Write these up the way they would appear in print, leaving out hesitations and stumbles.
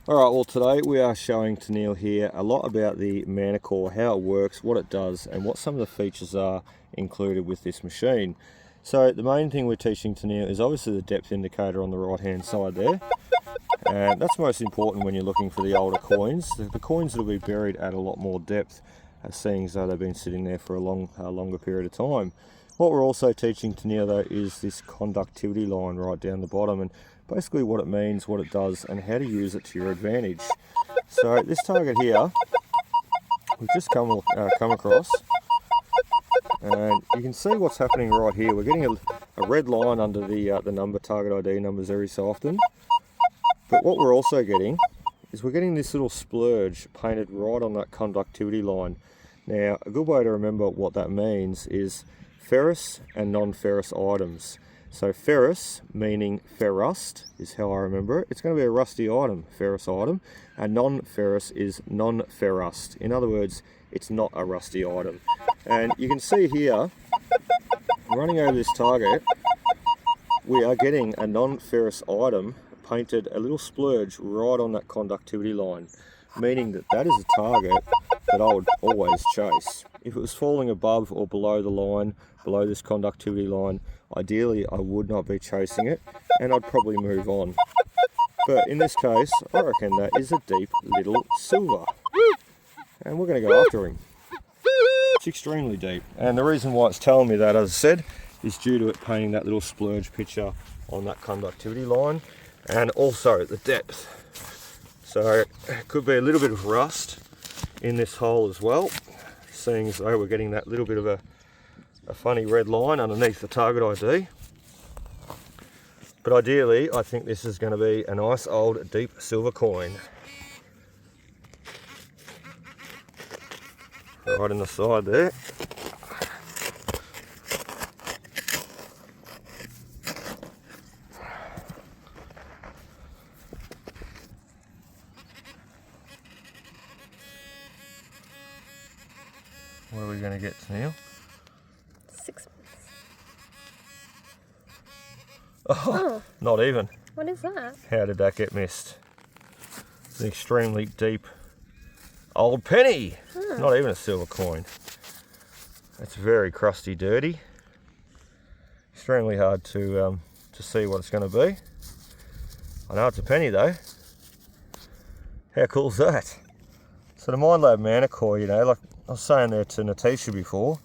Alright, well today we are showing to Neil here a lot about the Manacore, how it works, what it does, and what some of the features are included with this machine. So the main thing we're teaching to Neil is obviously the depth indicator on the right hand side there. And that's most important when you're looking for the older coins. The coins that will be buried at a lot more depth, seeing as though they've been sitting there for a longer period of time. What we're also teaching to Neil though is this conductivity line right down the bottom, and basically what it means, what it does, and how to use it to your advantage. So this target here, we've just come across, and you can see what's happening right here. We're getting a red line under the number, target ID numbers every so often. But what we're also getting is we're getting this little splurge painted right on that conductivity line. Now, a good way to remember what that means is ferrous and non-ferrous items. So ferrous, meaning ferrust, is how I remember it. It's going to be a rusty item, ferrous item, and non-ferrous is non-ferrust. In other words, it's not a rusty item. And you can see here, running over this target, we are getting a non-ferrous item painted a little splurge right on that conductivity line, meaning that that is a target that I would always chase. If it was falling above or below the line, below this conductivity line, ideally I would not be chasing it and I'd probably move on. But in this case, I reckon that is a deep little silver, and we're going to go after him. It's extremely deep, and the reason why it's telling me that, as I said, is due to it painting that little splurge picture on that conductivity line, and also the depth. So it could be a little bit of rust in this hole as well, seeing as though we're getting that little bit of a funny red line underneath the target ID. But ideally, I think this is going to be a nice old deep silver coin. Right in the side there. What are we going to get, Neil? 6 months. Oh, not even. What is that? How did that get missed? It's an extremely deep old penny. Not even a silver coin. It's very crusty, dirty. Extremely hard to see what it's going to be. I know it's a penny though. How cool is that? So the Minelab Manticore, you know, like I was saying there to Natasha before,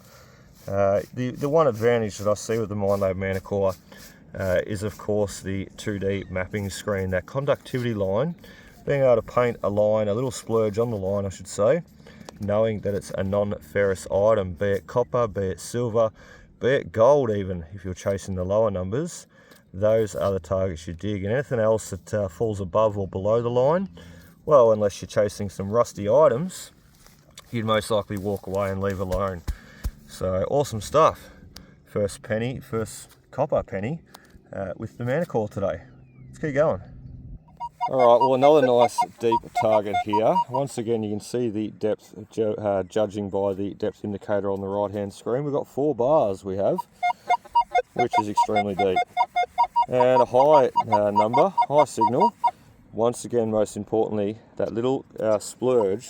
the one advantage that I see with the Minelab Manticore is of course the 2D mapping screen, that conductivity line, being able to paint a line, a little splurge on the line I should say, knowing that it's a non-ferrous item, be it copper, be it silver, be it gold even, if you're chasing the lower numbers. Those are the targets you dig, and anything else that falls above or below the line, well, unless you're chasing some rusty items, you'd most likely walk away and leave alone. So awesome stuff. First copper penny with the Manacore today. Let's keep going. Alright, well, another nice deep target here. Once again, you can see the depth, judging by the depth indicator on the right hand screen. We've got 4 bars we have, which is extremely deep. And a high number, high signal. Once again, most importantly, that little splurge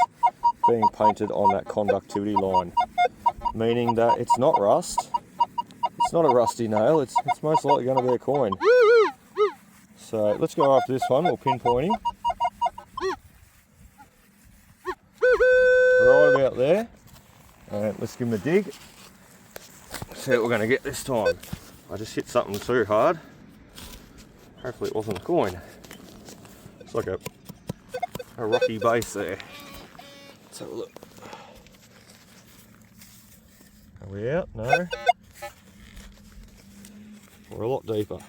being painted on that conductivity line, meaning that it's not rust, it's not a rusty nail, it's most likely going to be a coin. So let's go after this one. We're pinpointing. Right about there. And let's give him a dig. See what we're going to get this time. I just hit something too hard. Hopefully it wasn't a coin. It's like a rocky base there. Let's have a look. Are we out? No. We're a lot deeper.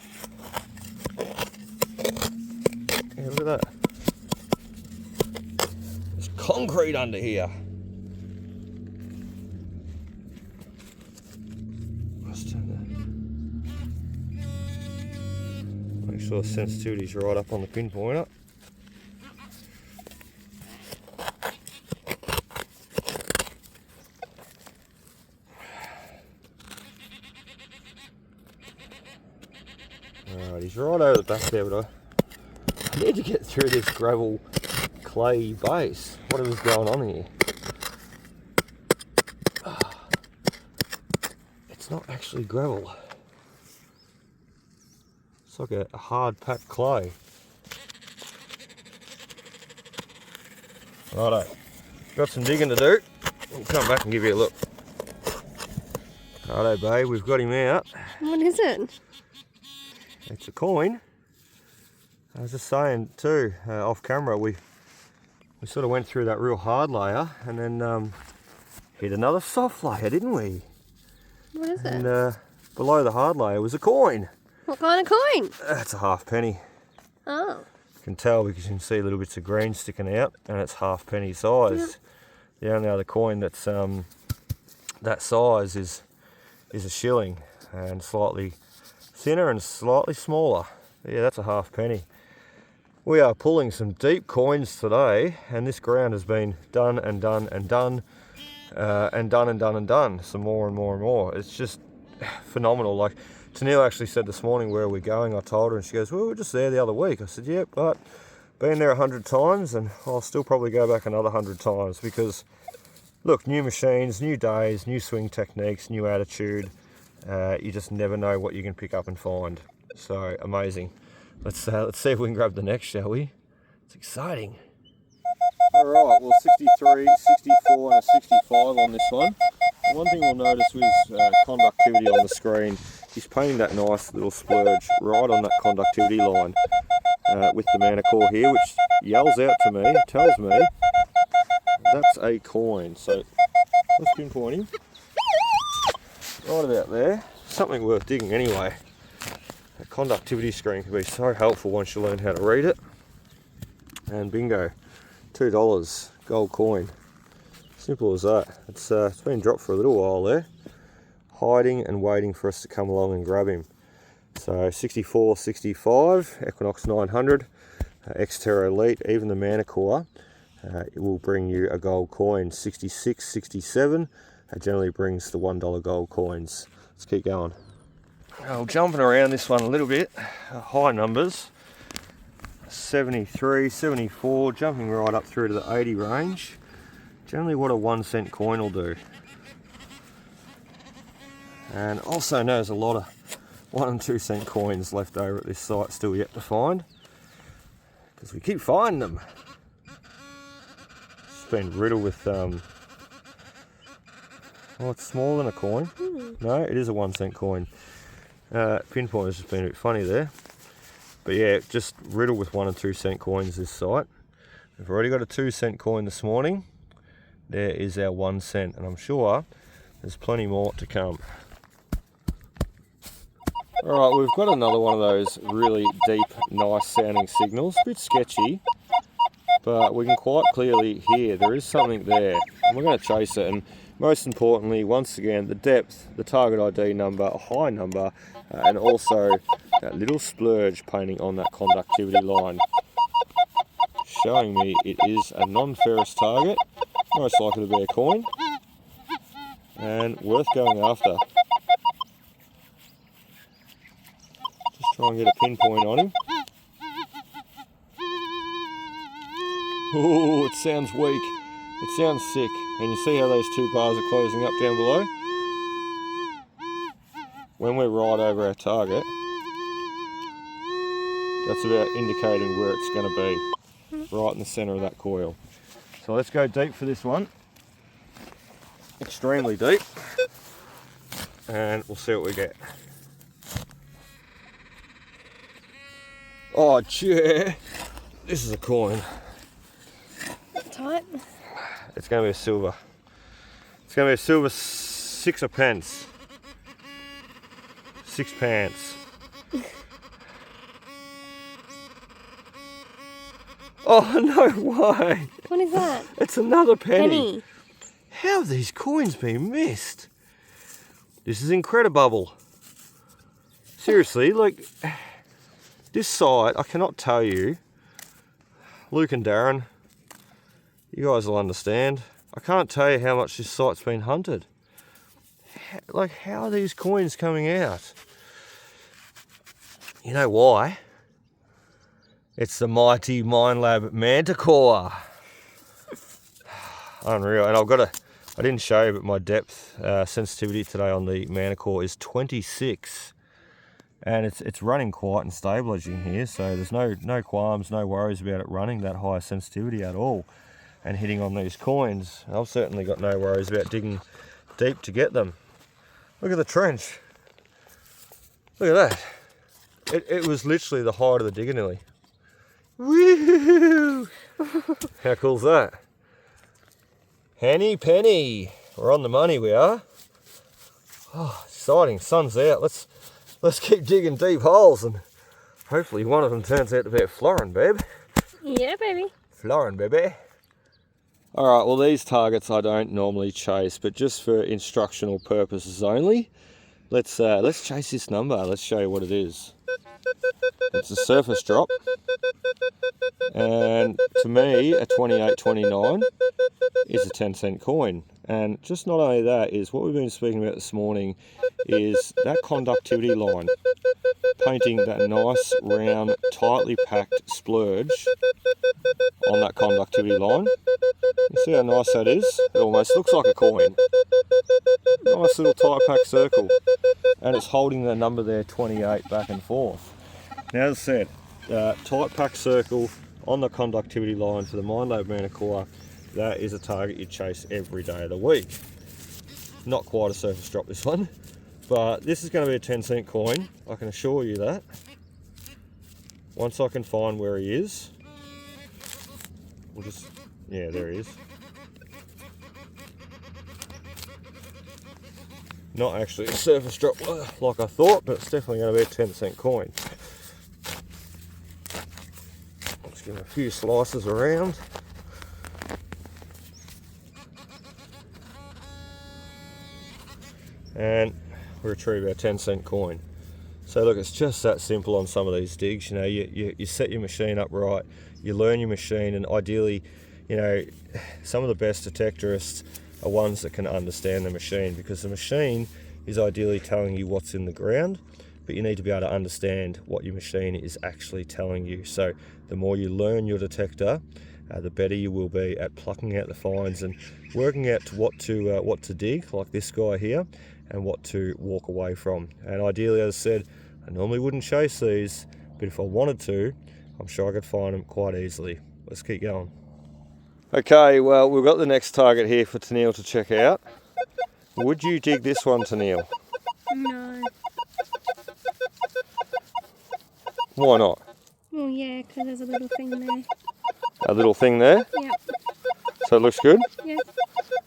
Yeah, look at that. There's concrete under here. Let's turn that. Make sure the sensitivity's right up on the pinpointer. Alright, he's right over the back there, but I need to get through this gravel clayey base. What is going on here? It's not actually gravel. It's like a hard packed clay. Righto, got some digging to do. We'll come back and give you a look. Righto, babe, we've got him out. What is it? It's a coin. I was just saying too, off camera, we sort of went through that real hard layer and then hit another soft layer, didn't we? What is it? And below the hard layer was a coin. What kind of coin? It's a halfpenny. Oh. You can tell because you can see little bits of green sticking out, and it's halfpenny size. The only other coin that's that size is a shilling, and slightly thinner and slightly smaller. Yeah, that's a halfpenny. We are pulling some deep coins today, and this ground has been done and done and done and done and done and done. Some more and more and more. It's just phenomenal. Like Tennille actually said this morning, where are we going? I told her, and she goes, well, we were just there the other week. I said, yeah, but been there 100 times, and I'll still probably go back another 100 times because, look, new machines, new days, new swing techniques, new attitude. You just never know what you can pick up and find. So amazing. Let's see if we can grab the next, shall we? It's exciting. All right, well, 63, 64, and a 65 on this one. One thing we'll notice with conductivity on the screen, he's painting that nice little splurge right on that conductivity line with the Manacore here, which yells out to me, tells me that's a coin. So let's pinpoint him. Right about there. Something worth digging anyway. A conductivity screen can be so helpful once you learn how to read it. And bingo, $2 gold coin. Simple as that. It's been dropped for a little while there, hiding and waiting for us to come along and grab him. So 64, 65, Equinox 900, Xterra Elite, even the Manacore, it will bring you a gold coin. 66, 67, it generally brings the $1 gold coins. Let's keep going. Well, jumping around this one a little bit, high numbers, 73, 74, jumping right up through to the 80 range. Generally what a 1 cent coin will do. And also know there's a lot of 1 and 2 cent coins left over at this site still yet to find, because we keep finding them. It's been riddled with oh, it's smaller than a coin. No, it is a 1 cent coin. Pinpoint has just been a bit funny there, but yeah, just riddled with 1 and 2 cent coins this site. We've already got a 2 cent coin this morning. There is our 1 cent, and I'm sure there's plenty more to come. Alright, we've got another one of those really deep, nice sounding signals. A bit sketchy, but we can quite clearly hear there is something there, and we're going to chase it. And most importantly, once again, the depth, the target ID number, a high number, and also that little splurge painting on that conductivity line, showing me it is a non-ferrous target, most likely to be a coin, and worth going after. Just try and get a pinpoint on him. Oh, it sounds weak. It sounds sick. And you see how those two bars are closing up down below? When we're right over our target, that's about indicating where it's going to be. Right in the centre of that coil. So let's go deep for this one. Extremely deep. And we'll see what we get. Oh, yeah. This is a coin. Tight. It's going to be a silver. It's going to be a silver 6 pence. 6 pence. Oh, no way. What is that? It's another penny. Penny. How have these coins been missed? This is incredible. Seriously, like, this site, I cannot tell you. Luke and Darren, you guys will understand. I can't tell you how much this site's been hunted. Like, how are these coins coming out? You know why? It's the mighty Minelab Manticore. Unreal. And I didn't show you, but my depth sensitivity today on the Manacore is 26. And it's running quiet and stable, as you can hear, so there's no qualms, no worries about it running that high sensitivity at all and hitting on these coins. I've certainly got no worries about digging deep to get them. Look at the trench. Look at that. It was literally the height of the digger nearly. Woo! How cool's that? Henny penny. We're on the money, we are. Oh, exciting. Sun's out. Let's keep digging deep holes and hopefully one of them turns out to be a florin, babe. Yeah, baby. Florin, baby. Alright, well these targets I don't normally chase, but just for instructional purposes only, let's chase this number. Let's show you what it is. It's a surface drop, and to me a 28.29 is a 10-cent coin. And just not only that, is what we've been speaking about this morning is that conductivity line, painting that nice round tightly packed splurge on that conductivity line. You see how nice that is? It almost looks like a coin. Nice little tight packed circle, and it's holding the number there 28 back and forth. Now, as I said, tight packed circle on the conductivity line for the Minelab Manticore. That is a target you chase every day of the week. Not quite a surface drop, this one, but this is going to be a 10-cent coin, I can assure you that. Once I can find where he is, yeah, there he is. Not actually a surface drop like I thought, but it's definitely going to be a 10-cent coin. Let's give him a few slices around. And we retrieve our 10-cent coin. So look, it's just that simple on some of these digs. You know, you set your machine up right, you learn your machine, and ideally, you know, some of the best detectorists are ones that can understand the machine, because the machine is ideally telling you what's in the ground, but you need to be able to understand what your machine is actually telling you. So the more you learn your detector, the better you will be at plucking out the finds and working out what to dig, like this guy here, and what to walk away from. And ideally, as I said, I normally wouldn't chase these, but if I wanted to, I'm sure I could find them quite easily. Let's keep going. Okay, well, we've got the next target here for Tennille to check out. Would you dig this one, Tennille? No. Why not? Well, yeah, because there's a little thing there. A little thing there? Yep. So it looks good? Yes.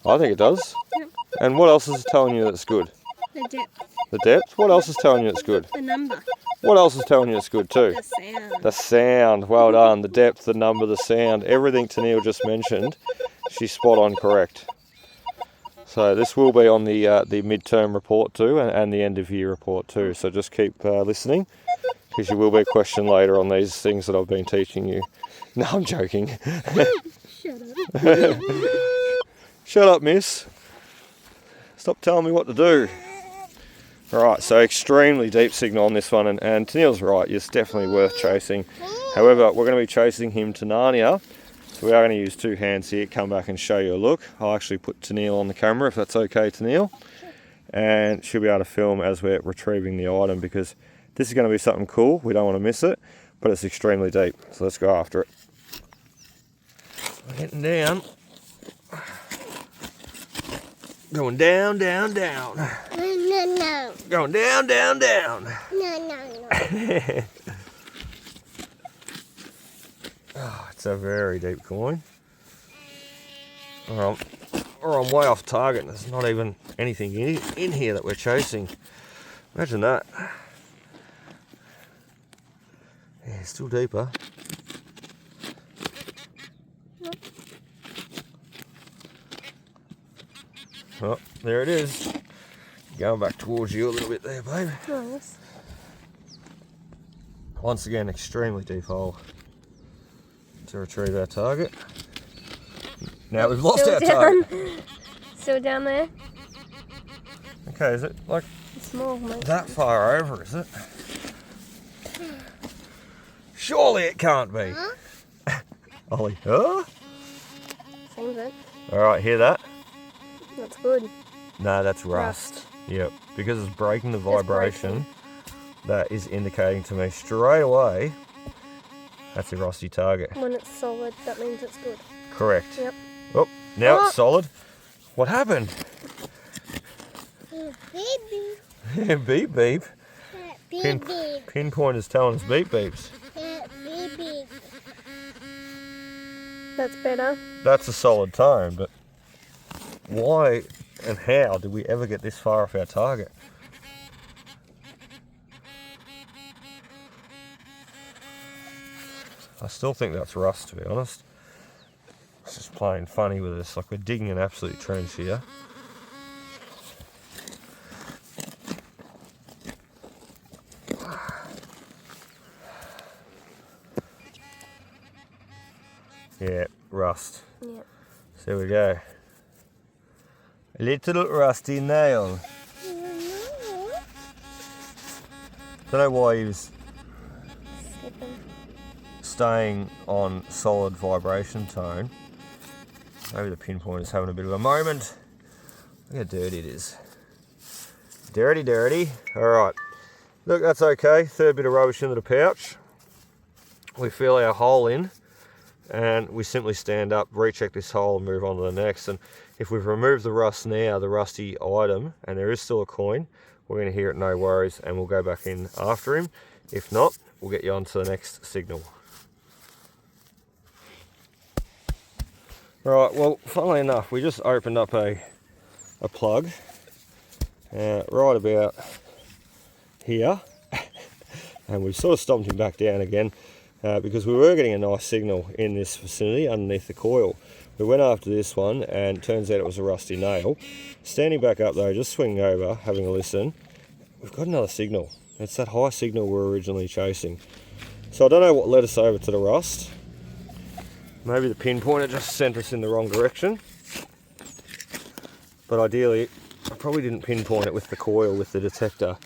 I think it does. Yep. And what else is telling you that it's good? The depth. The depth? What else is telling you it's good? The number. What else is telling you it's good too? The sound. The sound. Well done. The depth, the number, the sound. Everything Tennille just mentioned, she's spot on correct. So this will be on the midterm report too, and the end of year report too. So just keep listening, because you will be questioned later on these things that I've been teaching you. No, I'm joking. Shut up. Shut up, miss. Stop telling me what to do. Alright, so extremely deep signal on this one, and Tennille's right, it's definitely worth chasing. However, we're going to be chasing him to Narnia, so we are going to use two hands here, come back and show you a look. I'll actually put Tennille on the camera, if that's okay, Tennille. And she'll be able to film as we're retrieving the item, because this is going to be something cool, we don't want to miss it, but it's extremely deep, so let's go after it. We're getting down. Going down, down, down. No. Going down, down, down. No. Oh, it's a very deep coin. Or I'm way off target. There's not even anything in here that we're chasing. Imagine that. Yeah, still deeper. Oh, there it is. Going back towards you a little bit there, babe. Nice. Once again, extremely deep hole to retrieve our target. Now we've lost our target. Still down there? Okay, is it like Small, mate. that far over, is it? Surely it can't be. Ollie, huh? Seems it. Alright, hear that? That's good. No, that's rust. Yep, because it's breaking the vibration, that is indicating to me straight away that's a rusty target. When it's solid, that means it's good. Correct. Yep. Oh, now it's solid. What happened? Beep Beep beep. beep. Beep Pinpointer's telling us beep beeps. beep. Beep. That's better. That's a solid tone, but why and how did we ever get this far off our target? I still think that's rust, to be honest. It's just playing funny with us, like we're digging an absolute trench here. Yeah, rust. Yeah. So there we go. A little rusty nail. Don't know why he was staying on solid vibration tone. Maybe the pinpoint is having a bit of a moment. Look how dirty it is. Dirty, dirty. Alright. Look, that's okay. Third bit of rubbish into the pouch. We fill our hole in and we simply stand up, recheck this hole and move on to the next. And if we've removed the rust now, the rusty item, and there is still a coin, we're going to hear it, no worries, and we'll go back in after him. If not, we'll get you on to the next signal. Right, well, funnily enough, we just opened up a plug right about here, and we sort of stomped him back down again because we were getting a nice signal in this vicinity underneath the coil. We went after this one, and it turns out it was a rusty nail. Standing back up though, just swinging over, having a listen, we've got another signal. It's that high signal we were originally chasing. So I don't know what led us over to the rust. Maybe the pinpointer just sent us in the wrong direction. But ideally, I probably didn't pinpoint it with the coil, with the detector,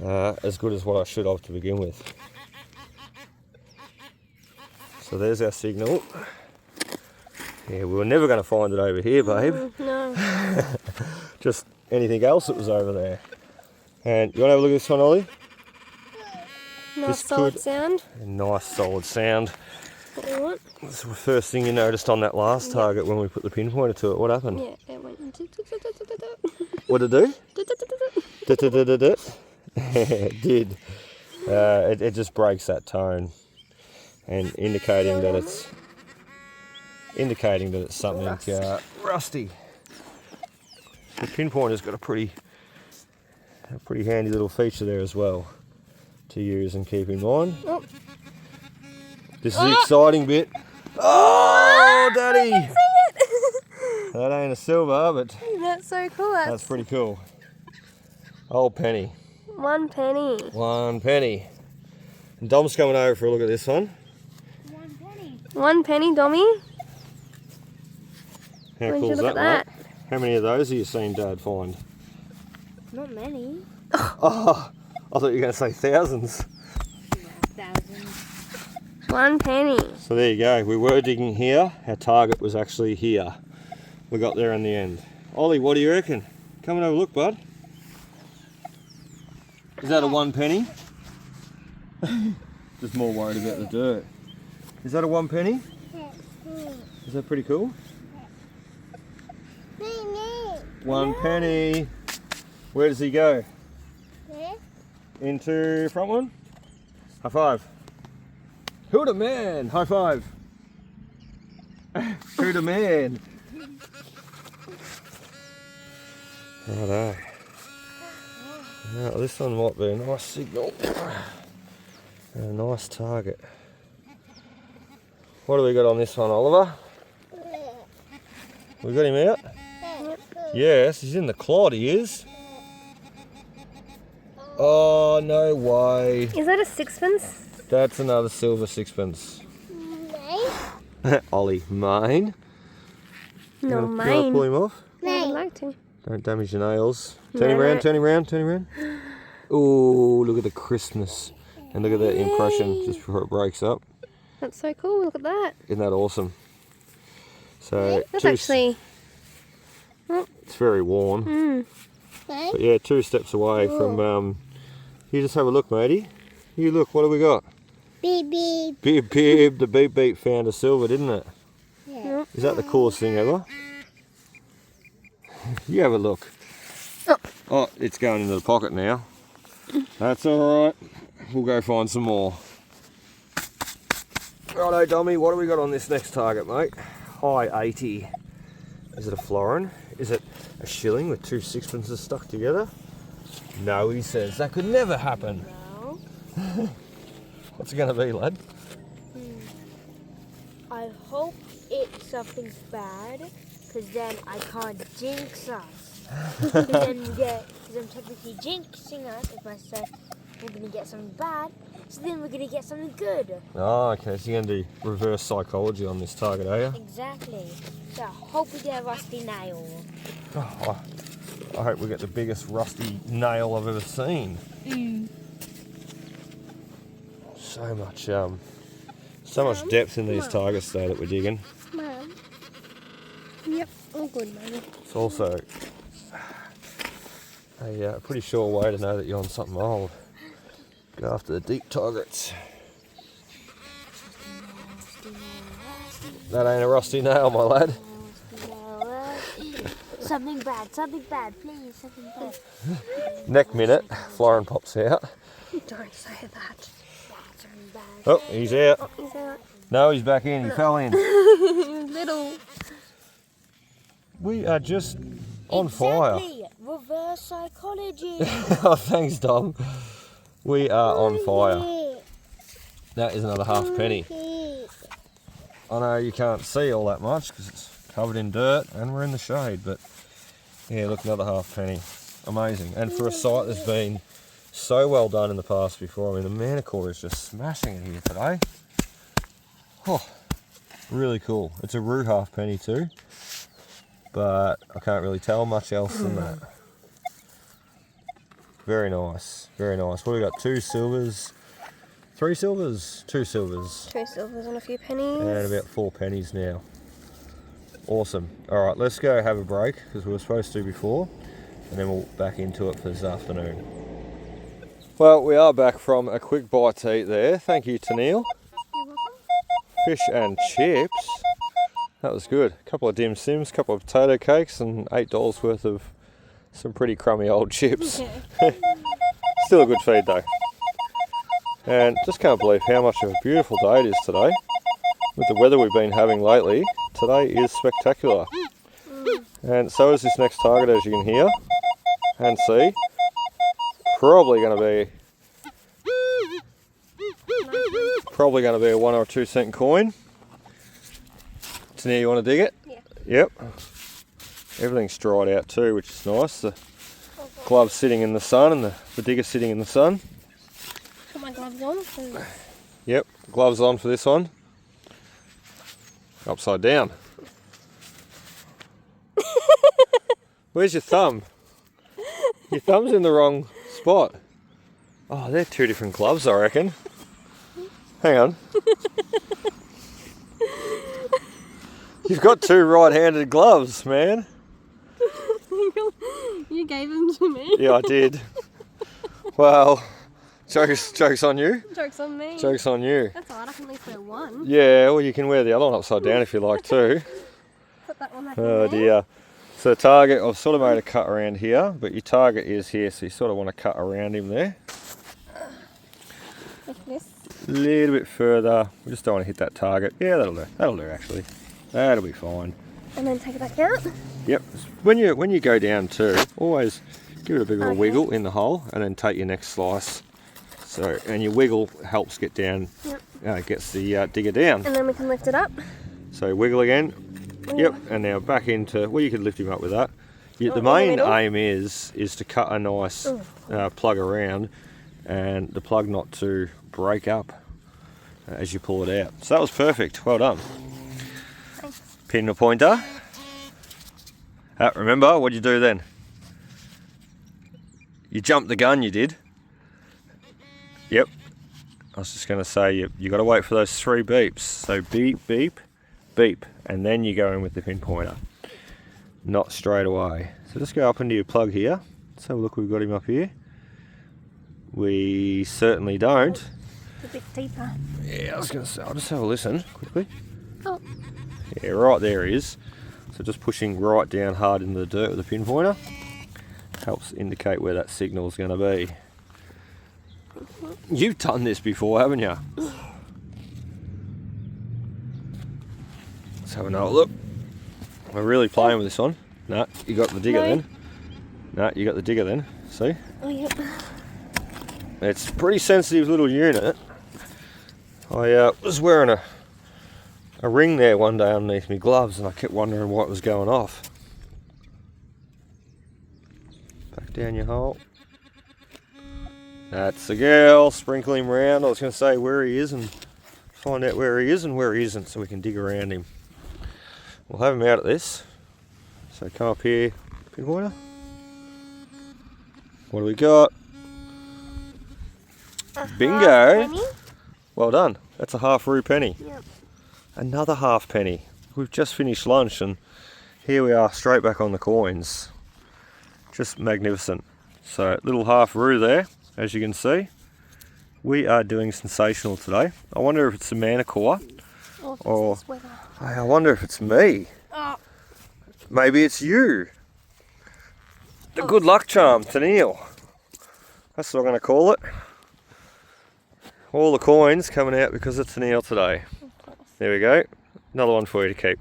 as good as what I should have to begin with. So there's our signal. Yeah, we were never going to find it over here, babe. No. Just anything else that was over there. And you want to have a look at this one, Ollie? Nice solid sound. A nice solid sound. What we want. That's the first thing you noticed on that last target when we put the pinpointer to it. What happened? Yeah, it went. What did it do? It did. It just breaks that tone and indicating that it's something rusty. The pinpointer's got a pretty handy little feature there as well to use and keep in mind. Oh. This is the exciting bit. Oh, Daddy! I can see it. That ain't a silver, but That's so cool. that's pretty cool. Old penny. 1 penny. 1 penny. And Dom's coming over for a look at this one. 1 penny. 1 penny, Dommy. How Where'd cool you is look that, at mate? How many of those have you seen Dad find? Not many. Oh, I thought you were going to say thousands. Thousands. 1 penny. So there you go. We were digging here. Our target was actually here. We got there in the end. Ollie, what do you reckon? Come and have a look, bud. Is that a 1 penny? Just more worried about the dirt. Is that a 1 penny? Is that pretty cool? 1 penny. Where does he go? Into front one? High five. Who the man? High five. Who the man? Righto. Now this one might be a nice signal. And a nice target. What do we got on this one, Oliver? We got him out? Yes, he's in the clod, he is. Oh, no way. Is that a sixpence? That's another silver sixpence. Ollie, mine. No, You wanna mine. pull him off? I would like to. Don't damage your nails. Turn him No, around, no. turn him around, turn him around. Oh, look at the crispness And look at that impression just before it breaks up. That's so cool. Look at that. Isn't that awesome? So That's actually... it's very worn. But yeah, 2 steps away from... you just have a look, matey. You look, what have we got? Beep beep. Beep beep. The beep beep found a silver, didn't it? Yeah. Is that the coolest thing ever? You have a look. Oh, it's going into the pocket now. That's alright. We'll go find some more. Righto, Dommy, what have we got on this next target, mate? High 80. Is it a florin? Is it a shilling with 2 sixpences stuck together? No, he says. That could never happen. No. What's it going to be, lad? I hope it's something bad, because then I can't jinx us. Because I'm technically jinxing us if I say we're going to get something bad, so then we're going to get something good. Oh, okay, so you're going to do reverse psychology on this target, are you? Exactly. So I hope we get a rusty nail. Oh, I hope we get the biggest rusty nail I've ever seen. So much depth in these targets though that we're digging. Mum. Yep, all good, Mummy. It's also a pretty sure way to know that you're on something old. Go after the deep targets. That ain't a rusty nail, my lad. Something bad, please, something bad. Next minute, florin pops out. Don't say that. Something bad. Oh, he's out. Oh, he's out. No, he's back in. He fell in. Little. We are just on fire. Exactly. Reverse psychology. Oh, thanks, Dom. We are on fire. That is another half penny. I know you can't see all that much because it's covered in dirt and we're in the shade, but yeah, look, another half penny. Amazing. And for a site that's been so well done in the past before, I mean, the Manacore is just smashing it here today. Oh, really cool. It's a rue half penny too, but I can't really tell much else than that. Very nice, very nice. What have we got? 2 silvers, 3 silvers, 2 silvers. 2 silvers and a few pennies. And about 4 pennies now. Awesome. All right, let's go have a break because we were supposed to before, and then we'll back into it for this afternoon. Well, we are back from a quick bite to eat there. Thank you to Neil. Fish and chips. That was good. A couple of dim sims, a couple of potato cakes, and $8 worth of some pretty crummy old chips. Still a good feed though. And just can't believe how much of a beautiful day it is today. With the weather we've been having lately, today is spectacular. And so is this next target, as you can hear and see. Probably going to be a 1 or 2 cent coin. Tania, you want to dig it? Yeah. Yep. Everything's dried out too, which is nice. The glove's sitting in the sun and the digger's sitting in the sun. Put my gloves on. So... Yep, gloves on for this one. Upside down. Where's your thumb? Your thumb's in the wrong spot. Oh, they're 2 different gloves, I reckon. Hang on. You've got 2 right-handed gloves, man. You gave them to me. Yeah, I did. Well, joke's on you. Joke's on me. Joke's on you. That's alright, I can at least wear one. Yeah, well, you can wear the other one upside down if you like too. Put that one back Oh in there. dear. So the target, I've sort of made a cut around here, but your target is here, so you sort of want to cut around him there. Like this. A little bit further. We just don't want to hit that target. Yeah, that'll do. That'll do actually. That'll be fine. And then take it back out. Yep. When you go down too, always give it a bit of a Okay. wiggle in the hole, and then take your next slice. So, and your wiggle helps get down. Yep. Gets the digger down. And then we can lift it up. So wiggle again. Ooh. Yep. And now back into. Well, you could lift him up with that. The in the main middle? aim is to cut a nice plug around, and the plug not to break up as you pull it out. So that was perfect. Well done. Thanks. Pin the pointer. Remember, what'd you do then? You jumped the gun, you did. Yep. I was just going to say, you got to wait for those 3 beeps. So beep, beep, beep, and then you go in with the pinpointer. Not straight away. So just go up into your plug here. Let's have a look, we've got him up here. We certainly don't. It's a bit deeper. Yeah, I was going to say, I'll just have a listen quickly. Oh. Yeah, right there he is. So just pushing right down hard into the dirt with the pinpointer helps indicate where that signal is going to be. You've done this before, haven't you? Let's have another look. We're really playing with this one. No, you got the digger then. No, you got the digger then. See? Oh, yep. It's a pretty sensitive little unit. I was wearing a ring there one day underneath my gloves and I kept wondering what was going off. Back down your hole. That's the girl. Sprinkle him around. I was going to say where he is and find out where he is and where he isn't so we can dig around him. We'll have him out at this. So come up here, pinpointer. What do we got? Bingo! Penny? Well done. That's a half roo penny. Yep. Another half penny. We've just finished lunch and here we are straight back on the coins. Just magnificent. So little half roo there, as you can see. We are doing sensational today. I wonder if it's a Manacore or I wonder if it's me. Oh. Maybe it's you. The good luck charm to Neil. That's what I'm going to call it. All the coins coming out because it's Neil today. There we go. Another one for you to keep.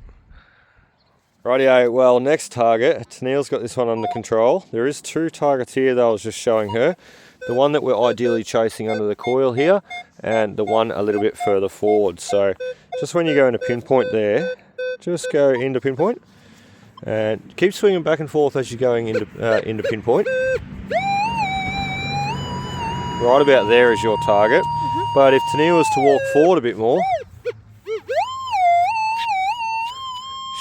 Rightio, well, next target. Tennille's got this one under control. There is 2 targets here that I was just showing her. The one that we're ideally chasing under the coil here, and the one a little bit further forward. So just when you go into pinpoint there, just go into pinpoint. And keep swinging back and forth as you're going into pinpoint. Right about there is your target. But if Tennille was to walk forward a bit more,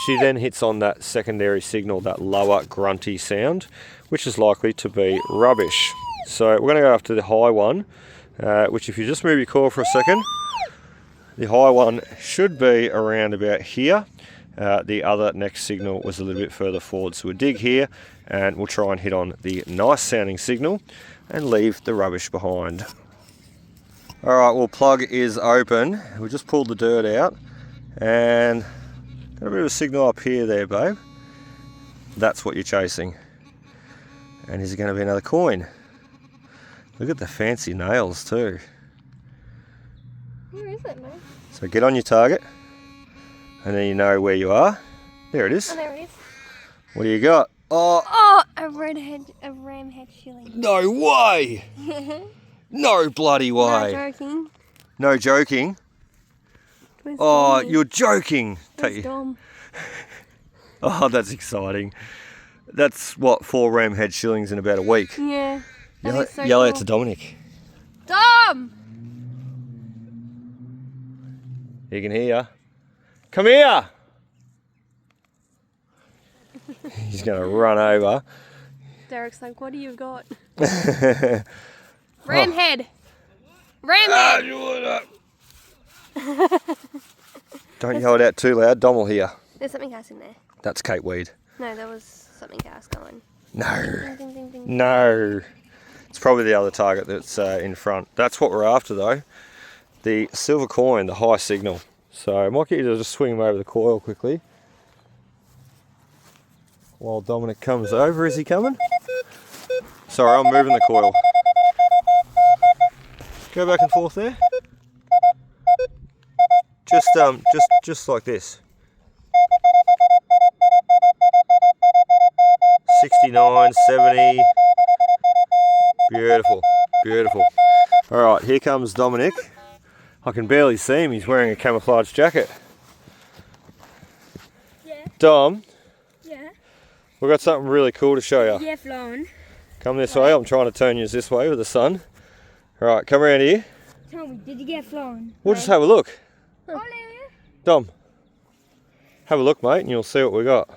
she then hits on that secondary signal, that lower grunty sound, which is likely to be rubbish. So we're going to go after the high one, which if you just move your coil for a second, the high one should be around about here. The other next signal was a little bit further forward. So we'll dig here and we'll try and hit on the nice sounding signal and leave the rubbish behind. Alright, well, plug is open. We just pulled the dirt out and got a bit of a signal up here there, babe. That's what you're chasing. And is it going to be another coin? Look at the fancy nails too. Where is it, mate? So get on your target and then you know where you are. There it is. Oh, there it is. What do you got? Oh, a ram head shilling. No way! No bloody way! No joking. No joking? Where's Oh, Dom? you're joking! Where's Dom? Oh, that's exciting. That's what, 4 ram head shillings in about a week. Yeah. Yell out to Dominic. Dom! He can hear ya. Come here! He's going to run over. Derek's like, what do you got? Ram head! Ram head! Don't yell it out too loud, Dom will hear. There's something else in there. That's Kate Weed. No, there was something else going. No. Ding, ding, ding, ding. No. It's probably the other target that's in front. That's what we're after though. The silver coin, the high signal. So I might get you to just swing him over the coil quickly. While Dominic comes over. Is he coming? Sorry, I'm moving the coil. Go back and forth there. Just like this. 69, 70. Beautiful, beautiful. All right, here comes Dominic. I can barely see him. He's wearing a camouflage jacket. Yeah. Dom, Yeah. we've got something really cool to show you. Yeah, flown. Come this way. I'm trying to turn you this way with the sun. All right, come around here. Tell me, did you get flown? We'll just have a look. Ole. Dom, have a look, mate, and you'll see what we got.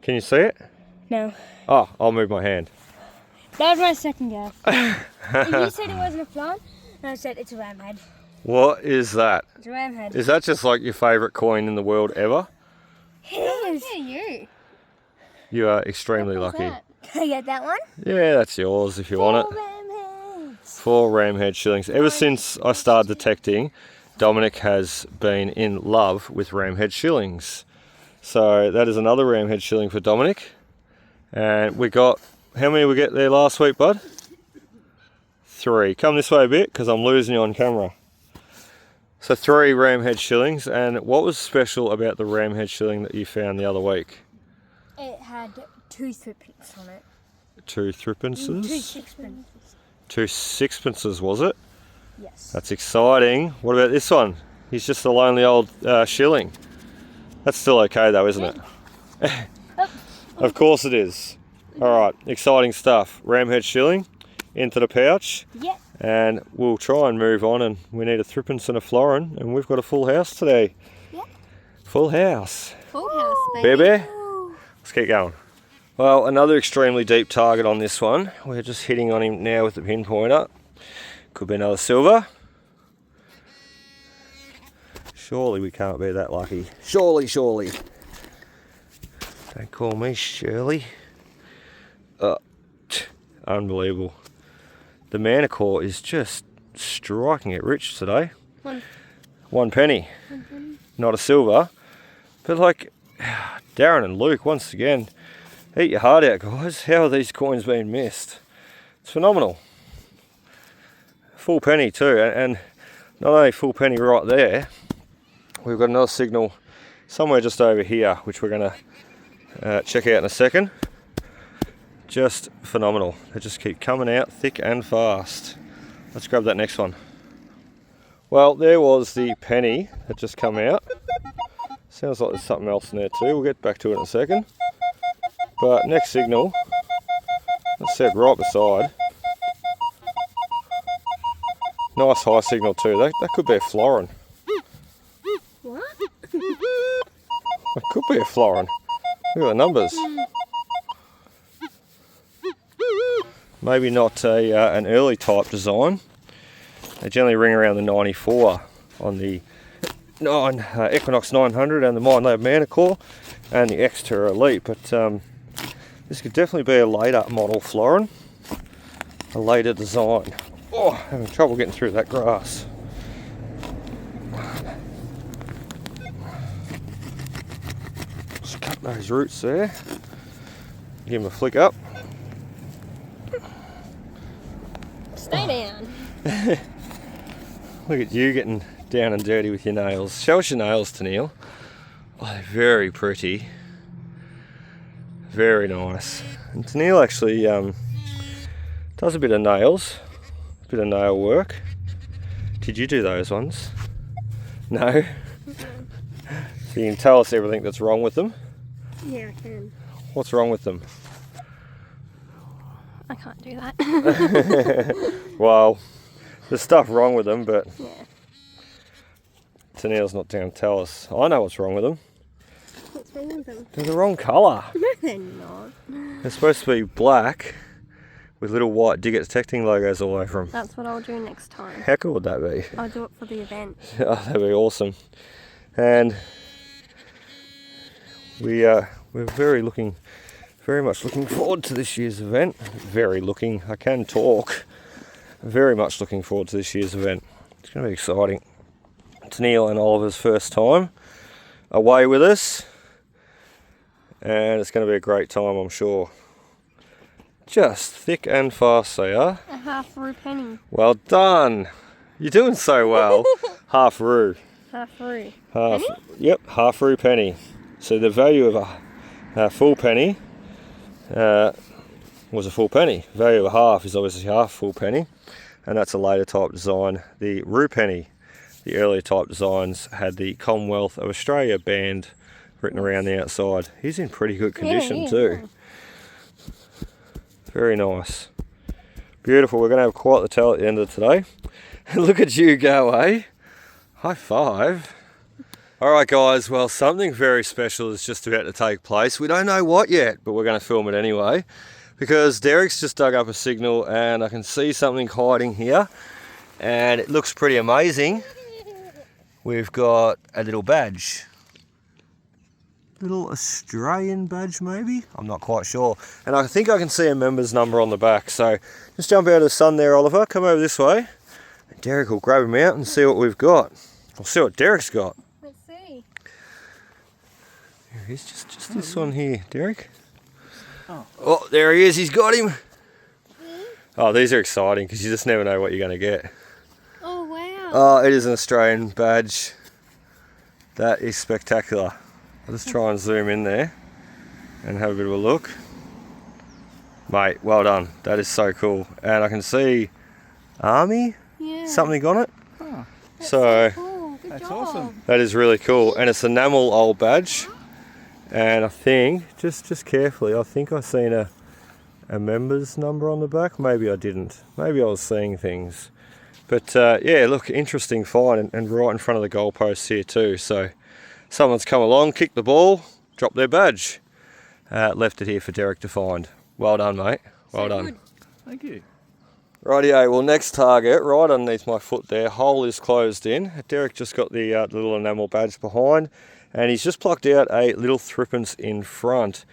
Can you see it? No. Oh, I'll move my hand. That was my second guess. If you said it wasn't a flown, And I said, it's a ram head. What is that? It's a ram head. Is that just like your favourite coin in the world ever? It is. Yeah, you. You are extremely What was lucky. that? Can I get that one? Yeah, that's yours if you want it. Ram heads. 4 ramhead shillings. Ever since I started detecting, Dominic has been in love with ramhead shillings. So that is another ramhead shilling for Dominic. And we got, how many we get there last week, bud? 3. Come this way a bit because I'm losing you on camera. So 3 ramhead shillings. And what was special about the ramhead shilling that you found the other week? It had 2 threepence on it. 2 threepences? 2 sixpences. 2 sixpences, was it? Yes. That's exciting. What about this one? He's just a lonely old shilling. That's still okay though, isn't it? Of course it is. Alright, exciting stuff. Ramhead shilling into the pouch. Yep. And we'll try and move on, and we need a threepence and a florin, and we've got a full house today. Yep. Full house. Full house, baby. Baby. Let's keep going. Well, another extremely deep target on this one. We're just hitting on him now with the pinpointer. Could be another silver. Surely we can't be that lucky. Surely, surely. Don't call me Shirley. Unbelievable. The Manacore is just striking it rich today. 1 penny. Not a silver. But like, Darren and Luke, once again, eat your heart out, guys. How are these coins being missed? It's phenomenal. Full penny too, and not only full penny right there, we've got another signal somewhere just over here, which we're going to check out in a second. Just phenomenal. They just keep coming out thick and fast. Let's grab that next one. Well, there was the penny that just come out. Sounds like there's something else in there too. We'll get back to it in a second. But next signal, that's set right beside. Nice high signal too. That could be a florin. What? It could be a florin. Look at the numbers. Maybe not an early type design. They generally ring around the 94 on the Equinox 900 and the Minelab Manticore and the Extra Elite, but this could definitely be a later model florin, a later design. Oh, having trouble getting through that grass. Just cut those roots there. Give them a flick up. Stay down. Look at you getting down and dirty with your nails. Show us your nails, Tennille. Oh, they're very pretty. Very nice. And Tennille actually does a bit of nails, a bit of nail work. Did you do those ones? No? So you can tell us everything that's wrong with them. Yeah, I can. What's wrong with them? I can't do that. Well, there's stuff wrong with them, but Yeah. Tennille's not down to tell us. I know what's wrong with them. What's wrong with them? They're the wrong colour. No, they're not. They're supposed to be black with little white Dig It Detecting logos all over them. That's what I'll do next time. How cool would that be? I'll do it for the event. Oh, that'd be awesome. And we're very much looking forward to this year's event. I can talk. Very much looking forward to this year's event. It's going to be exciting. It's Neil and Oliver's first time away with us, and it's going to be a great time, I'm sure. Just thick and fast they are. A half rue penny. Well done. You're doing so well. Half rue. Half rue. Half. Penny? Yep, half rue penny. So the value of a full penny was a full penny. Value of a half is obviously half full penny, and that's a later type design. The rue penny, the earlier type designs had the Commonwealth of Australia band written around the outside. He's in pretty good condition too. Very nice. Beautiful. We're going to have quite the tell at the end of today. Look at you go, eh? High five. Alright guys, well something very special is just about to take place. We don't know what yet, but we're going to film it anyway. Because Derek's just dug up a signal and I can see something hiding here. and it looks pretty amazing. We've got a little badge. Little Australian badge maybe? I'm not quite sure. And I think I can see a member's number on the back. So just jump out of the sun there, Oliver. Come over this way. And Derek will grab him out and see what we've got. We'll see what Derek's got. Let's see. There he is, just this one here, Derek. Oh, there he is, he's got him. Oh, these are exciting because you just never know what you're going to get. Oh, wow. Oh, it is an Australian badge. That is spectacular. I'll just try and zoom in there and have a bit of a look. Mate, well done. That is so cool. And I can see Army, something on it. Oh, So Cool. Good that's job. awesome. that is really cool. And it's an enamel old badge. And I think, just carefully, I think I seen a member's number on the back. Maybe I didn't. Maybe I was seeing things. But yeah, look, interesting find, and right in front of the goalposts here too. So someone's come along, kicked the ball, dropped their badge. Left it here for Derek to find. Well done, mate. Well done. Good. Thank you. Rightio, well, next target, right underneath my foot there, hole is closed in. Derek just got the little enamel badge behind, and he's just plucked out a little threepence in front.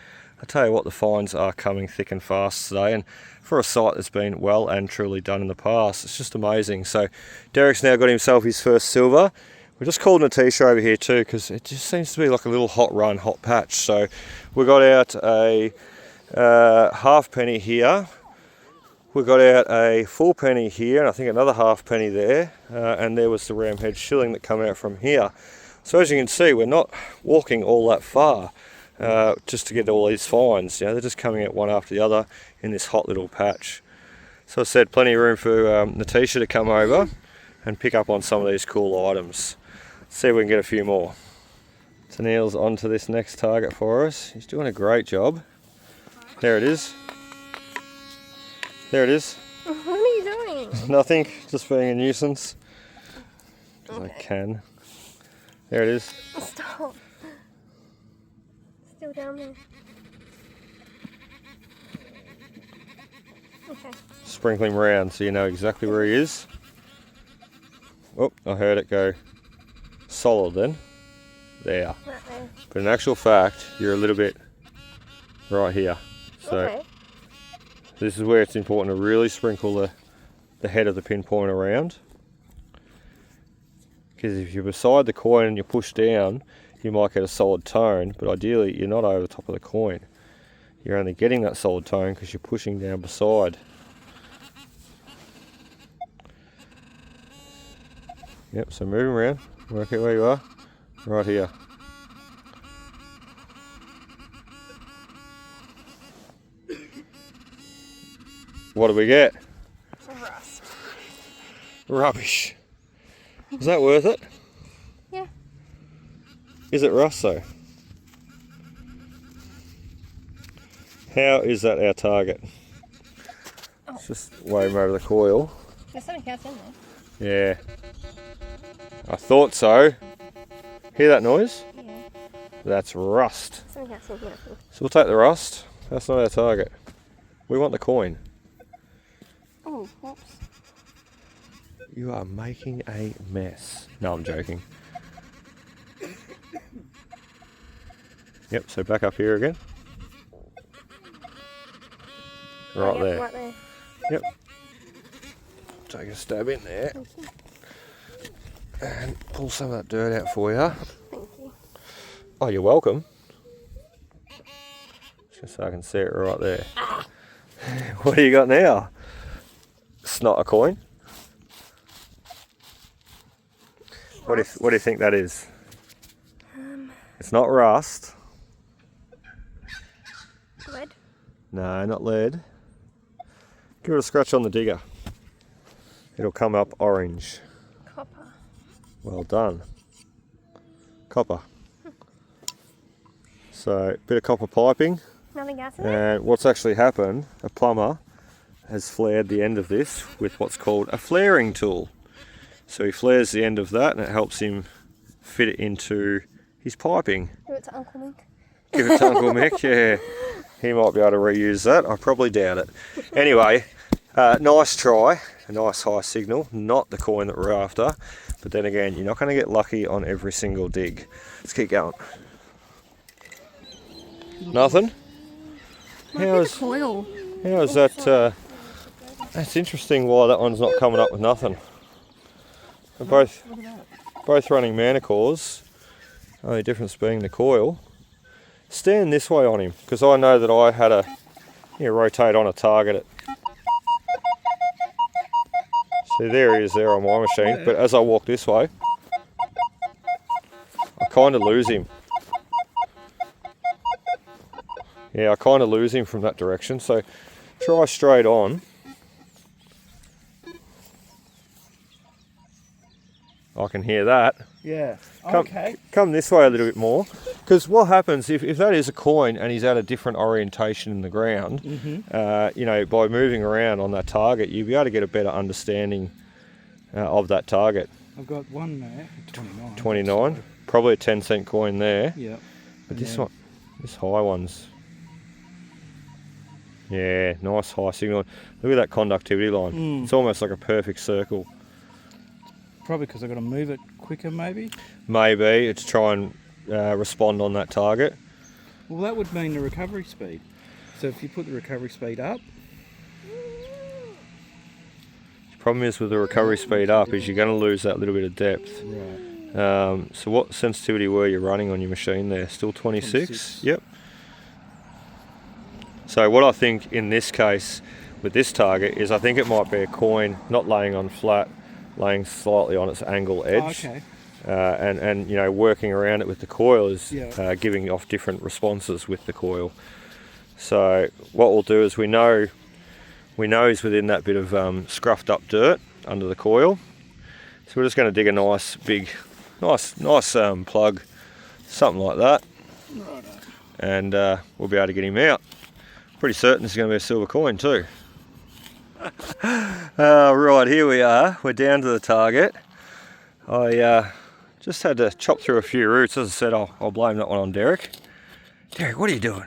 I tell you what, the finds are coming thick and fast today, and for a site that's been well and truly done in the past, it's just amazing. So Derek's now got himself his first silver. We're just calling a t-shirt over here too, because it just seems to be like a little hot run, hot patch. So we got out a halfpenny here. We got out a full penny here, and I think another halfpenny there, and there was the ramhead shilling that come out from here. So as you can see, we're not walking all that far just to get all these finds. You know, they're just coming out one after the other in this hot little patch. So I said, plenty of room for Natasha to come over and pick up on some of these cool items. See if we can get a few more. So Neil's onto this next target for us. He's doing a great job. There it is. There it is. What are you doing? Nothing, just being a nuisance. As I can. There it is. Stop. Still down there. Okay. Sprinkle him around so you know exactly where he is. Oh, I heard it go solid then. There. Right there. But in actual fact, you're a little bit right here. So Okay. this is where it's important to really sprinkle the head of the pinpoint around. Because if you're beside the coin and you push down, you might get a solid tone, but ideally you're not over the top of the coin. You're only getting that solid tone because you're pushing down beside. Yep, so moving around, work out where you are, right here. What do we get? Rust. Rubbish. Is that worth it? Yeah. Is it rust though? How is that our target? Let's just wave him over the coil. There's something else in there. Yeah. I thought so. Hear that noise? Yeah. That's rust. Something else in here. So we'll take the rust. That's not our target. We want the coin. Oh, whoops. You are making a mess. No, I'm joking. Yep, so back up here again. Right Yep, there. Right there. Yep. Take a stab in there. And pull some of that dirt out for you. Thank you. Oh, you're welcome. Just so I can see it right there. What do you got now? It's not a coin. What do you think that is? It's not rust. Lead. No, not lead. Give it a scratch on the digger. It'll come up orange. Copper. Well done. Copper. So, bit of copper piping. Nothing else in there? And what's actually happened, a plumber has flared the end of this with what's called a flaring tool. So he flares the end of that and it helps him fit it into his piping. Give it to Uncle Mick. Give it to Uncle Mick, yeah. He might be able to reuse that. I probably doubt it. Anyway, Nice try, a nice high signal, not the coin that we're after, but then again, you're not going to get lucky on every single dig. Let's keep going. Nothing? How's that? That's interesting why that one's not coming up with nothing. We're both running Manacores, only difference being the coil. Stand this way on him, because I know that I had to rotate on a target at. See, there he is there on my machine, but as I walk this way, I kind of lose him. Yeah, I kind of lose him from that direction, so try straight on. I can hear that. Yeah, okay. Come this way a little bit more, because what happens if that is a coin and he's at a different orientation in the ground, by moving around on that target, you'll be able to get a better understanding of that target. I've got one there, 29. 29, probably a 10-cent coin there. Yeah. But this high one's, yeah, nice high signal. Look at that conductivity line. It's almost like a perfect circle. Probably because I've got to move it quicker, maybe? Maybe, it's try and respond on that target. Well, that would mean the recovery speed. So if you put the recovery speed up... The problem is with the recovery speed up is you're going to lose that little bit of depth. Right. So what sensitivity were you running on your machine there? Still 26? Yep. So what I think in this case with this target is I think it might be a coin not laying on flat, laying slightly on its angle edge. Okay. And working around it with the coil is giving off different responses with the coil. So what we'll do is we know he's within that bit of scruffed up dirt under the coil. So we're just going to dig a nice big, nice plug, something like that. Righto. And we'll be able to get him out. Pretty certain this is going to be a silver coin too. Right, here we are. We're down to the target. I just had to chop through a few roots. As I said, I'll blame that one on Derek. Derek, what are you doing?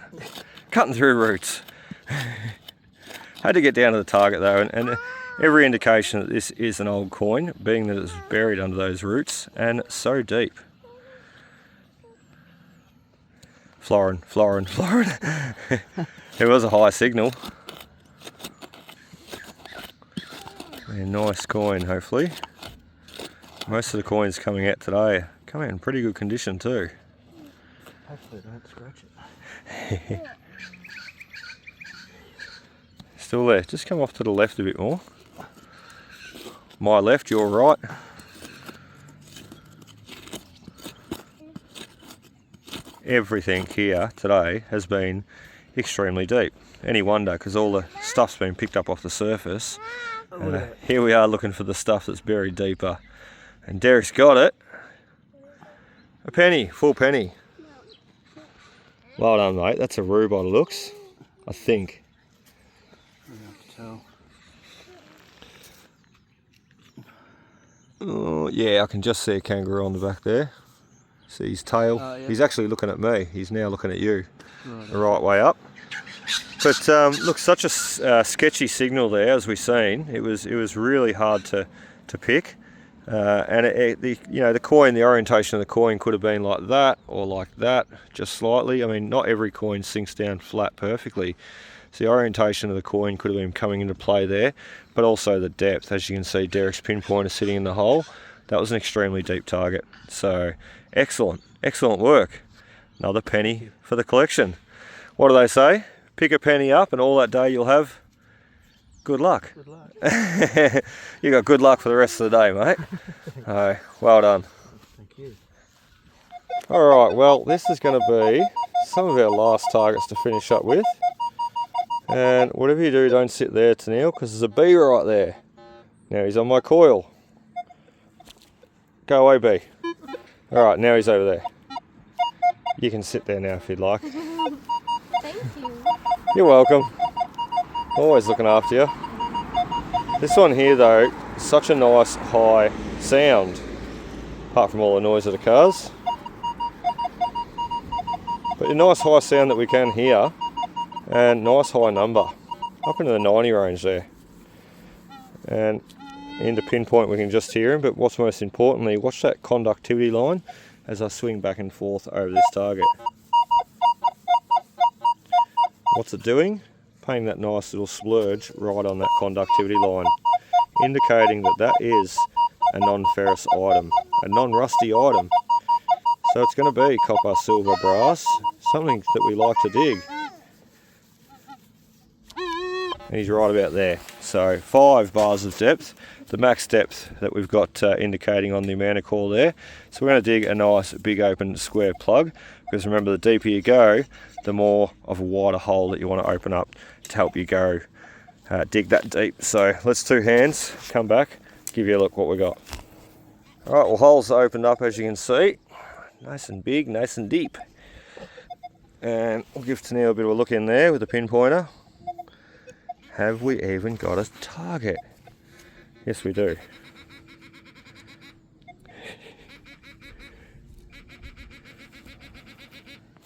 Cutting through roots. Had to get down to the target though, and every indication that this is an old coin, being that it's buried under those roots and so deep. Florin. It was a high signal. A nice coin, hopefully. Most of the coins coming out today come out in pretty good condition too. Hopefully don't scratch it. Still there. Just come off to the left a bit more. My left, your right. Everything here today has been extremely deep. Any wonder, because all the stuff's been picked up off the surface. Here we are looking for the stuff that's buried deeper. And Derek's got it. A penny, full penny. Well done, mate. That's a rue by the looks, I think. I have to tell. Oh, yeah, I can just see a kangaroo on the back there. See his tail. Yeah. He's actually looking at me. He's now looking at you. The right way up. But look, such a sketchy signal there, as we've seen. It was really hard to pick. And the coin, the orientation of the coin could have been like that or like that, just slightly. I mean, not every coin sinks down flat perfectly. So the orientation of the coin could have been coming into play there, but also the depth. As you can see, Derek's pinpointer sitting in the hole. That was an extremely deep target. So excellent work. Another penny for the collection. What do they say? Pick a penny up and all that day you'll have good luck. Good luck. You got good luck for the rest of the day, mate. Well done. Thank you. Alright, well this is going to be some of our last targets to finish up with. And whatever you do, don't sit there, Tennille, because there's a bee right there. Now he's on my coil. Go away, bee. Alright, now he's over there. You can sit there now if you'd like. Thank you. You're welcome. Always looking after you. This one here though, such a nice high sound, apart from all the noise of the cars. But a nice high sound that we can hear, and nice high number, up into the 90 range there. and into pinpoint we can just hear him, but what's most importantly, watch that conductivity line as I swing back and forth over this target. What's it doing? Painting that nice little splurge right on that conductivity line, indicating that that is a non-ferrous item, a non-rusty item. So it's going to be copper, silver, brass, something that we like to dig. And he's right about there. So 5 bars of depth, the max depth that we've got indicating on the Manacore there. So we're going to dig a nice big open square plug, because remember, the deeper you go, the more of a wider hole that you want to open up to help you go dig that deep. So let's 2 hands, come back, give you a look what we got. Alright, well, holes are opened up as you can see. Nice and big, nice and deep. And we'll give Tennille a bit of a look in there with the pinpointer. Have we even got a target? Yes, we do.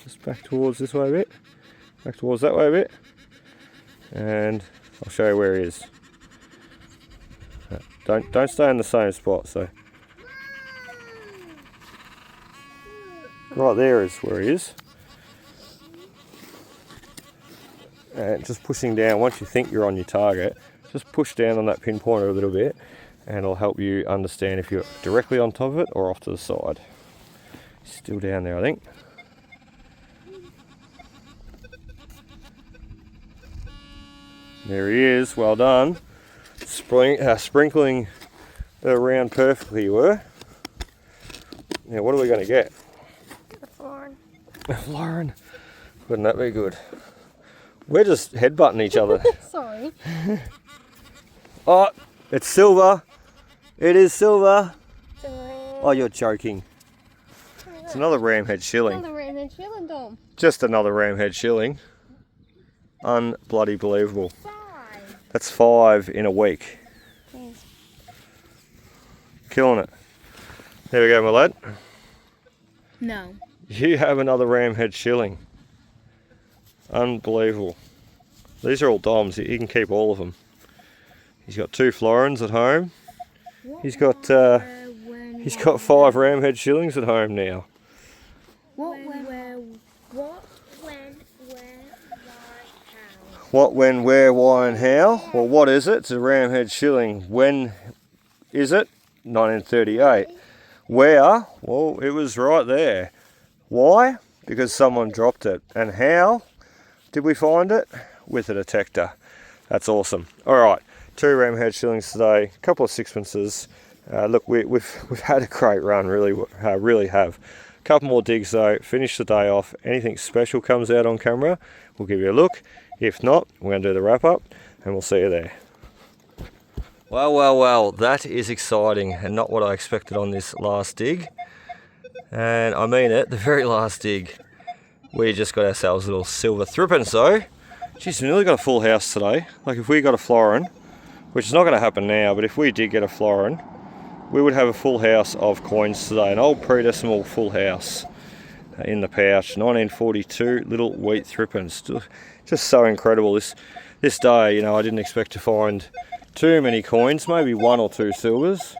Just back towards this way a bit. Back towards that way a bit. And I'll show you where he is. Don't stay in the same spot, so. Right there is where he is. And just pushing down, once you think you're on your target, just push down on that pinpointer a little bit and it'll help you understand if you're directly on top of it or off to the side. Still down there, I think. There he is, well done. Sprinkling around perfectly you were. Now what are we going to get? A florin. A florin. Wouldn't that be good? We're just headbutting each other. Sorry. Oh, it's silver. It is silver. It's a ram. Oh, you're joking. It's another ramhead shilling. Another ramhead shilling, Dom. Just another ramhead shilling. Unbloody believable. 5. That's 5 in a week. Yes. Killing it. There we go, my lad. No. You have another ramhead shilling. Unbelievable. These are all DOMs. You can keep all of them. He's got 2 florins at home. He's got 5 ramhead shillings at home now. What, when, where, how? What, when, where, why and how? Well, what is it? It's a ramhead shilling. When is it? 1938. Where? Well, it was right there. Why? Because someone dropped it. And how did we find it? With a detector. That's awesome. Alright, 2 ramhead shillings today, a couple of sixpences. Look, we've had a great run, really have. A couple more digs though, finish the day off. Anything special comes out on camera, we'll give you a look. If not, we're going to do the wrap up and we'll see you there. Well, that is exciting and not what I expected on this last dig. And I mean it, the very last dig. We just got ourselves a little silver threepence though. Geez, we nearly got a full house today. Like if we got a florin, which is not going to happen now, but if we did get a florin, we would have a full house of coins today. An old pre-decimal full house in the pouch. 1942 little wheat threepence. Just so incredible. This day, you know, I didn't expect to find too many coins, maybe 1 or 2 silvers.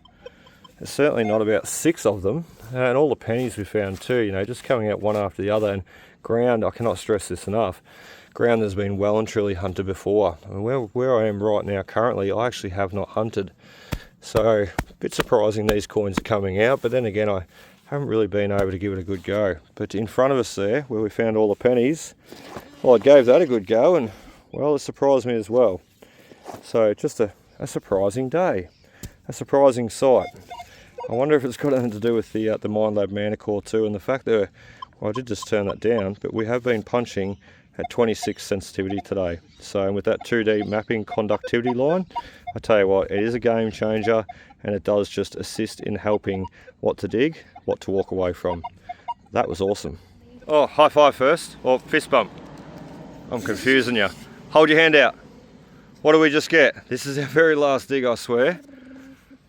There's certainly not about 6 of them. And all the pennies we found too, you know, just coming out one after the other. And ground, I cannot stress this enough, ground has been well and truly hunted before. I mean, where I am right now currently, I actually have not hunted. So, a bit surprising these coins are coming out, but then again, I haven't really been able to give it a good go. But in front of us there, where we found all the pennies, well, I gave that a good go, and well, it surprised me as well. So, just a surprising day, a surprising sight. I wonder if it's got anything to do with the Minelab Manticore too, and the fact that, well, I did just turn that down, but we have been punching at 26 sensitivity today. So with that 2D mapping conductivity line, I tell you what, it is a game changer, and it does just assist in helping what to dig, what to walk away from. That was awesome. Oh, high five first, or fist bump. I'm confusing you. Hold your hand out. What do we just get? This is our very last dig, I swear.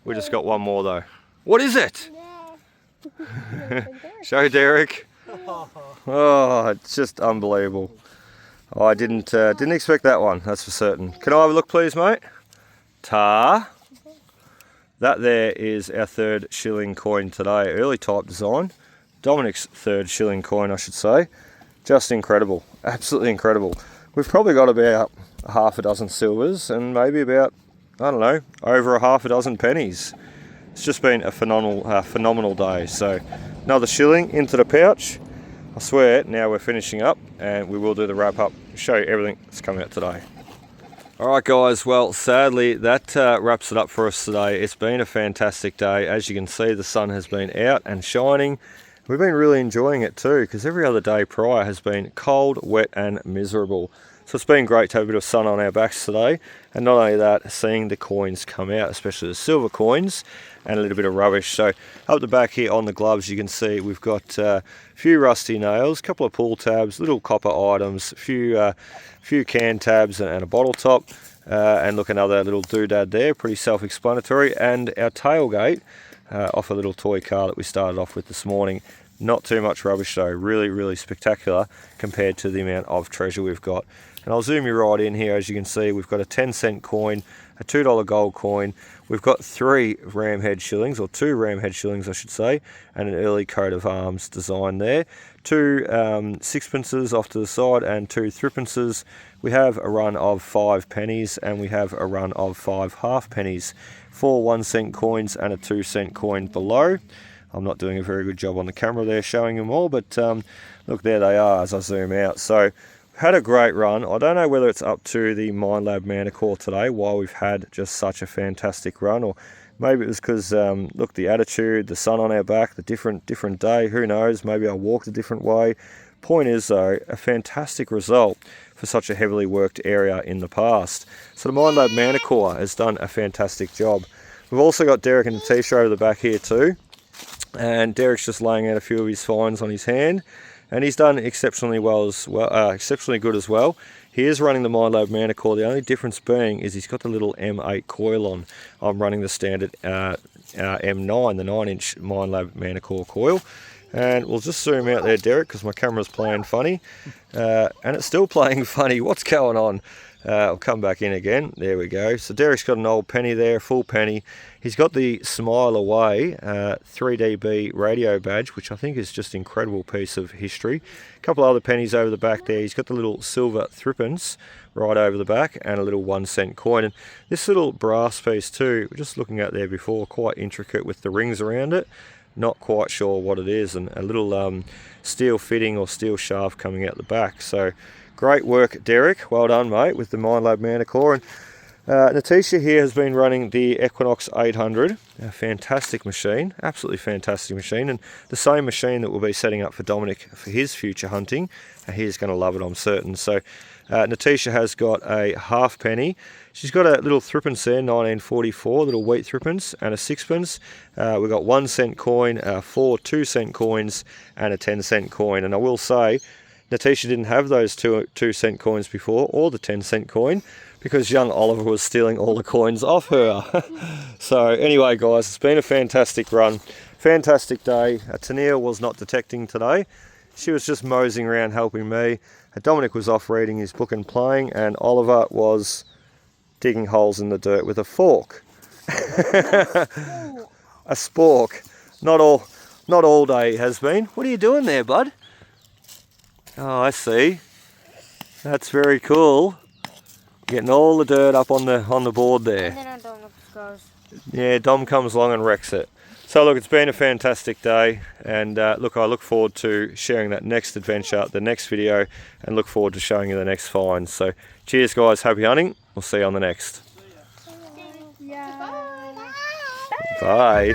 We just got one more though. What is it? Show Derek. Oh, it's just unbelievable. Oh, I didn't expect that one, that's for certain. Can I have a look please, mate? Ta. That there is our third shilling coin today. Early type design. Dominic's third shilling coin, I should say. Just incredible. Absolutely incredible. We've probably got about half a dozen silvers and maybe about, I don't know, over a half a dozen pennies. It's just been a phenomenal day. So another shilling into the pouch. I swear, now we're finishing up and we will do the wrap up, show you everything that's come out today. Alright guys, well sadly that wraps it up for us today. It's been a fantastic day. As you can see, the sun has been out and shining. We've been really enjoying it too, because every other day prior has been cold, wet and miserable. So it's been great to have a bit of sun on our backs today, and not only that, seeing the coins come out, especially the silver coins, and a little bit of rubbish. So up the back here on the gloves, you can see we've got a few rusty nails, a couple of pull tabs, little copper items, a few can tabs and a bottle top, and look, another little doodad there, pretty self-explanatory, and our tailgate off a little toy car that we started off with this morning. Not too much rubbish though, really spectacular compared to the amount of treasure we've got. And I'll zoom you right in here. As you can see, we've got a 10-cent coin, a $2 gold coin. We've got 3 ramhead shillings, or 2 ramhead shillings I should say, and an early coat of arms design there. 2 sixpences off to the side and 2 threepences. We have a run of 5 pennies and we have a run of 5 half pennies. 4 1-cent coins and a 2-cent coin below. I'm not doing a very good job on the camera there showing them all, but look, there they are as I zoom out. So had a great run. I don't know whether it's up to the Minelab Manticore today, why we've had just such a fantastic run, or maybe it was because, look, the attitude, the sun on our back, the different day, who knows, maybe I walked a different way. Point is though, a fantastic result for such a heavily worked area in the past. So the Minelab Manticore has done a fantastic job. We've also got Derek and Natisha over the back here too, and Derek's just laying out a few of his finds on his hand. And he's done exceptionally exceptionally good as well. He is running the Minelab Manticore. The only difference being is he's got the little M8 coil on. I'm running the standard M9, the 9-inch Minelab Manticore coil. And we'll just zoom out there, Derek, because my camera's playing funny. And it's still playing funny. What's going on? I'll come back in again. There we go. So Derek's got an old penny there, full penny. He's got the Smile Away 3dB radio badge, which I think is just an incredible piece of history. A couple other pennies over the back there. He's got the little silver threepence right over the back and a little 1-cent coin. And this little brass piece too, we're just looking at there before, quite intricate with the rings around it. Not quite sure what it is, and a little steel fitting or steel shaft coming out the back. So great work, Derek. Well done, mate, with the Minelab Manticore. And Natisha here has been running the Equinox 800, a fantastic machine, absolutely fantastic machine, and the same machine that we'll be setting up for Dominic for his future hunting. He's going to love it, I'm certain. So Natisha has got a half penny. She's got a little threepence there, 1944, little wheat threepence, and a sixpence. We've got 1-cent coin, 4 2-cent coins, and a 10-cent coin. And I will say, Natisha didn't have those 2-cent coins before, or the 10-cent coin, because young Oliver was stealing all the coins off her. So anyway, guys, it's been a fantastic run, fantastic day. Tennille was not detecting today. She was just moseying around helping me. Dominic was off reading his book and playing, and Oliver was digging holes in the dirt with a fork. A spork. Not all day has been. What are you doing there, bud? Oh, I see. That's very cool. Getting all the dirt up on the board there. And then I don't know if it goes. Yeah, Dom comes along and wrecks it. So look, it's been a fantastic day, and look, I look forward to sharing that next adventure, the next video, and look forward to showing you the next find. So cheers guys, happy hunting. We'll see you on the next. Yeah. Bye.